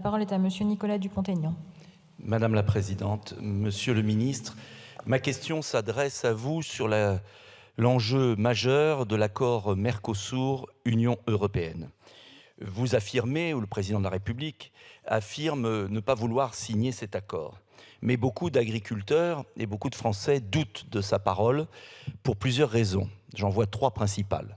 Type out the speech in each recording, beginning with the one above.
La parole est à Monsieur Nicolas Dupont-Aignan. Madame la Présidente, Monsieur le Ministre, ma question s'adresse à vous sur l'enjeu majeur de l'accord Mercosur-Union européenne. Vous affirmez, ou le Président de la République affirme ne pas vouloir signer cet accord. Mais beaucoup d'agriculteurs et beaucoup de Français doutent de sa parole pour plusieurs raisons. J'en vois trois principales.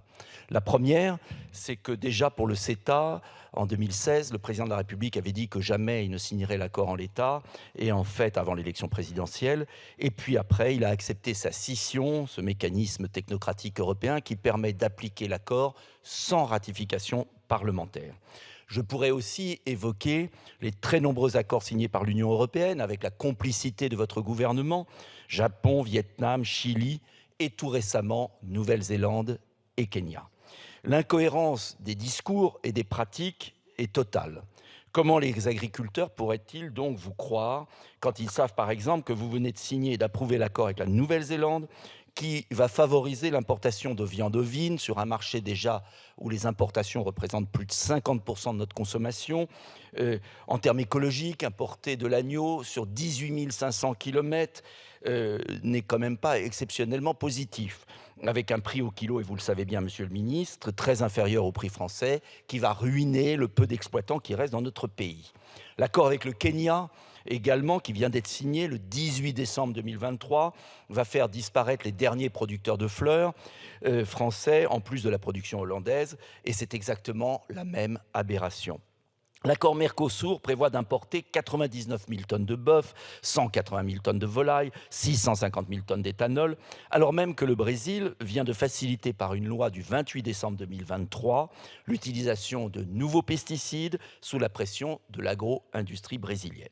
La première, c'est que déjà pour le CETA, en 2016, le président de la République avait dit que jamais il ne signerait l'accord en l'état, et en fait avant l'élection présidentielle. Et puis après, il a accepté sa scission, ce mécanisme technocratique européen qui permet d'appliquer l'accord sans ratification parlementaire. Je pourrais aussi évoquer les très nombreux accords signés par l'Union européenne avec la complicité de votre gouvernement, Japon, Vietnam, Chili et tout récemment Nouvelle-Zélande et Kenya. L'incohérence des discours et des pratiques est totale. Comment les agriculteurs pourraient-ils donc vous croire quand ils savent par exemple que vous venez de signer et d'approuver l'accord avec la Nouvelle-Zélande qui va favoriser l'importation de viande ovine sur un marché déjà où les importations représentent plus de 50% de notre consommation. En termes écologiques, importer de l'agneau sur 18 500 km n'est quand même pas exceptionnellement positif, avec un prix au kilo, et vous le savez bien, Monsieur le Ministre, très inférieur au prix français, qui va ruiner le peu d'exploitants qui restent dans notre pays. L'accord avec le Kenya, également, qui vient d'être signé le 18 décembre 2023, va faire disparaître les derniers producteurs de fleurs français, en plus de la production hollandaise, et c'est exactement la même aberration. L'accord Mercosur prévoit d'importer 99 000 tonnes de bœuf, 180 000 tonnes de volaille, 650 000 tonnes d'éthanol, alors même que le Brésil vient de faciliter par une loi du 28 décembre 2023 l'utilisation de nouveaux pesticides sous la pression de l'agro-industrie brésilienne.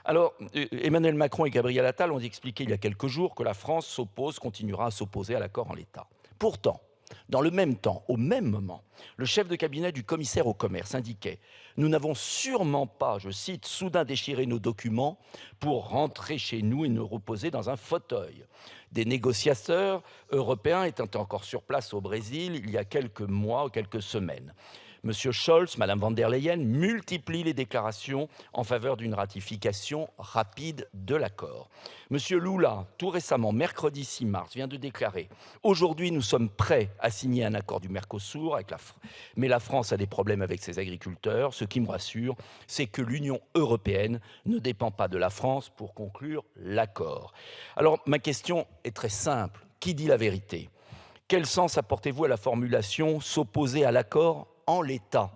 Alors, Emmanuel Macron et Gabriel Attal ont expliqué il y a quelques jours que la France continuera à s'opposer à l'accord en l'état. Pourtant, dans le même temps, au même moment, le chef de cabinet du commissaire au commerce indiquait « Nous n'avons sûrement pas, je cite, soudain déchiré nos documents pour rentrer chez nous et nous reposer dans un fauteuil ». Des négociateurs européens étaient encore sur place au Brésil il y a quelques mois ou quelques semaines. Monsieur Scholz, Madame von der Leyen multiplient les déclarations en faveur d'une ratification rapide de l'accord. Monsieur Lula, tout récemment, mercredi 6 mars, vient de déclarer « Aujourd'hui, nous sommes prêts à signer un accord du Mercosur, mais la France a des problèmes avec ses agriculteurs. Ce qui me rassure, c'est que l'Union européenne ne dépend pas de la France pour conclure l'accord. » Alors, ma question est très simple. Qui dit la vérité ? Quel sens apportez-vous à la formulation « s'opposer à l'accord » en l'état?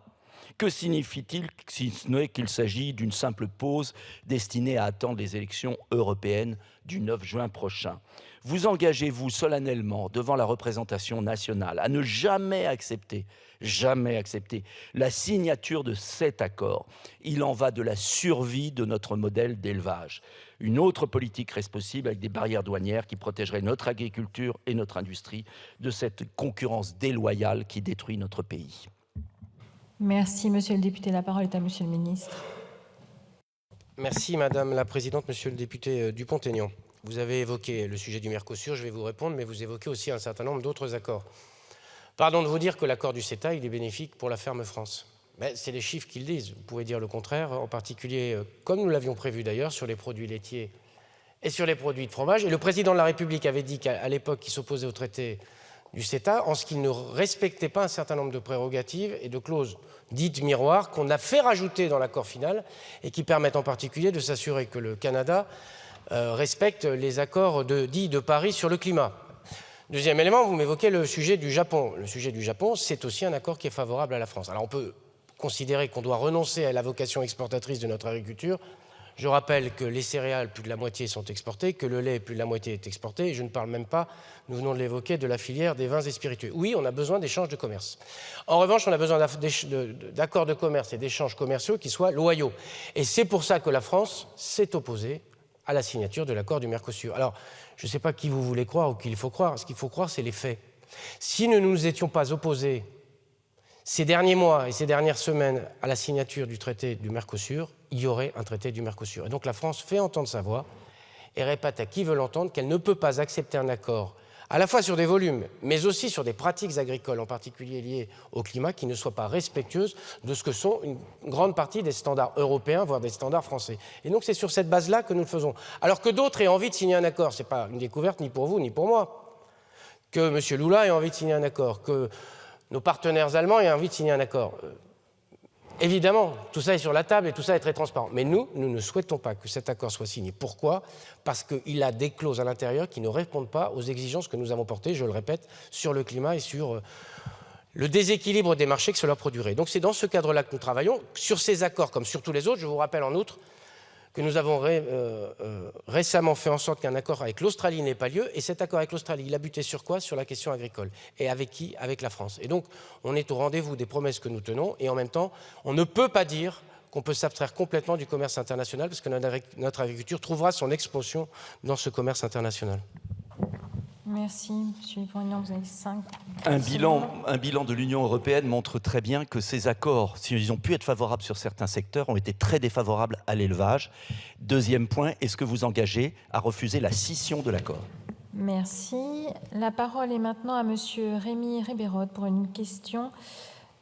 Que signifie-t-il si ce n'est qu'il s'agit d'une simple pause destinée à attendre les élections européennes du 9 juin prochain? Vous engagez-vous solennellement devant la représentation nationale à ne jamais accepter la signature de cet accord? Il en va de la survie de notre modèle d'élevage. Une autre politique reste possible avec des barrières douanières qui protégeraient notre agriculture et notre industrie de cette concurrence déloyale qui détruit notre pays. Merci, Monsieur le député. La parole est à Monsieur le ministre. Merci, Madame la Présidente, Monsieur le député Dupont-Aignan. Vous avez évoqué le sujet du Mercosur, je vais vous répondre, mais vous évoquez aussi un certain nombre d'autres accords. Pardon de vous dire que l'accord du CETA, il est bénéfique pour la ferme France. C'est les chiffres qui le disent. Vous pouvez dire le contraire, en particulier, comme nous l'avions prévu d'ailleurs, sur les produits laitiers et sur les produits de fromage. Et le président de la République avait dit qu'à l'époque, il s'opposait au traité du CETA en ce qu'il ne respectait pas un certain nombre de prérogatives et de clauses dites miroirs qu'on a fait rajouter dans l'accord final et qui permettent en particulier de s'assurer que le Canada respecte les accords dits de Paris sur le climat. Deuxième élément, vous m'évoquez le sujet du Japon. Le sujet du Japon, c'est aussi un accord qui est favorable à la France. Alors on peut considérer qu'on doit renoncer à la vocation exportatrice de notre agriculture. Je rappelle que les céréales, plus de la moitié sont exportées, que le lait, plus de la moitié est exporté, et je ne parle même pas, nous venons de l'évoquer, de la filière des vins et spiritueux. Oui, on a besoin d'échanges de commerce. En revanche, on a besoin d'accords de commerce et d'échanges commerciaux qui soient loyaux. Et c'est pour ça que la France s'est opposée à la signature de l'accord du Mercosur. Alors, je ne sais pas qui vous voulez croire ou qui il faut croire. Ce qu'il faut croire, c'est les faits. Si nous ne nous étions pas opposés ces derniers mois et ces dernières semaines à la signature du traité du Mercosur, il y aurait un traité du Mercosur. Et donc la France fait entendre sa voix et répète à qui veut l'entendre qu'elle ne peut pas accepter un accord à la fois sur des volumes, mais aussi sur des pratiques agricoles, en particulier liées au climat, qui ne soient pas respectueuses de ce que sont une grande partie des standards européens, voire des standards français. Et donc c'est sur cette base-là que nous le faisons. Alors que d'autres aient envie de signer un accord, ce n'est pas une découverte ni pour vous ni pour moi. Que M. Lula ait envie de signer un accord, que nos partenaires allemands aient envie de signer un accord. Évidemment, tout ça est sur la table et tout ça est très transparent. Mais nous ne souhaitons pas que cet accord soit signé. Pourquoi ? Parce qu'il a des clauses à l'intérieur qui ne répondent pas aux exigences que nous avons portées, je le répète, sur le climat et sur le déséquilibre des marchés que cela produirait. Donc c'est dans ce cadre-là que nous travaillons. Sur ces accords, comme sur tous les autres, je vous rappelle en outre que nous avons récemment fait en sorte qu'un accord avec l'Australie n'ait pas lieu. Et cet accord avec l'Australie, il a buté sur quoi ? Sur la question agricole. Et avec qui ? Avec la France. Et donc, on est au rendez-vous des promesses que nous tenons. Et en même temps, on ne peut pas dire qu'on peut s'abstraire complètement du commerce international parce que notre agriculture trouvera son expansion dans ce commerce international. Merci, Monsieur Dupont-Aignan, vous avez 5. Un bilan de l'Union européenne montre très bien que ces accords, s'ils ont pu être favorables sur certains secteurs, ont été très défavorables à l'élevage. Deuxième point, est-ce que vous engagez à refuser la scission de l'accord ? Merci. La parole est maintenant à Monsieur Rémi Ribérode pour une question